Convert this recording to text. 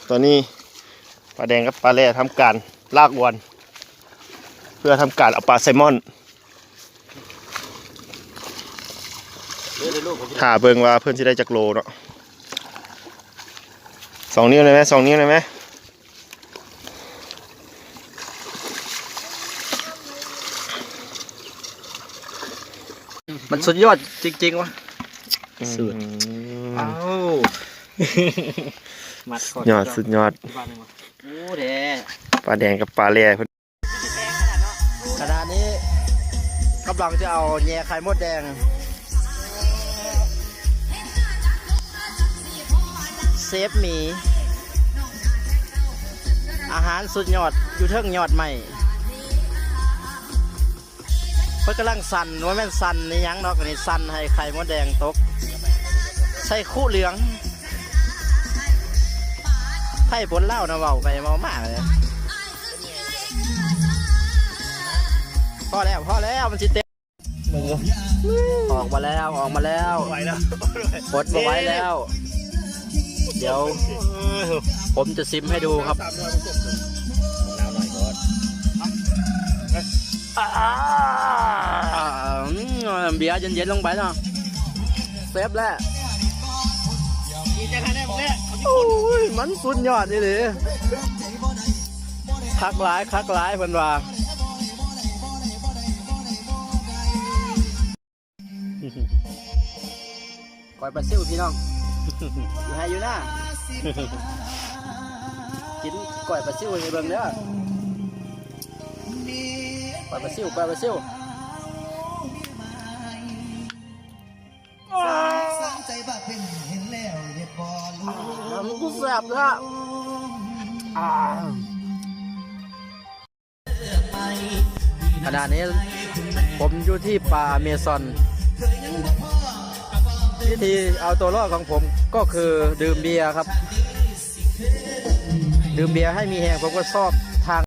ตอนนี้ปลาแดงกับปลาแร่ทำการลากอวนเพื่อทำการเอาปลาไซมอนหาเบิ่งว่าเพื่อนจะได้จักโลเนาะ2 นิ้วเลยไหม2 นิ้วเลยไหมมันสุดยอดจริงๆวะสุดอ้าวสุดยอดโอ้เด้ปลาแดงกับปลาแร่ขณะนี้กำลังจะเอาแย่ไข่มดแดงเซฟหมีอาหารสุดยอดอยู่เทิงยอดใหม่เพื่อกำลังสั่นว่าแม่นสั่นนี่ยังเนาะกันนี่สั่นให้ไข่มดแดงตกใส่คู่เหลืองไข่บนเล่านะเบาไปเมามากเลยพอแล้วมันจิเต็มออกมาแล้วปลดมาไว้แล้วเดี๋ยวผมจะซิมให้ดูครับเบียร์เย็นๆลงไปเนาะเซฟแล้วมันสุดยอดเลยคักหลายเพิ่นว่าก้อยปลาซิวพี่น้องอยู่ให้อยู่นะกินก้อยปลาซิวให้เบิ่งเด้อก้อยปลาซิวมันกูแซ่บนะขณะนี้ผมอยู่ที่ป่าเมซอนวิธีเอาตัวรอดของผมก็คือดื่มเบียร์ครับดื่มเบียร์ให้มีแรงผมก็ชอบ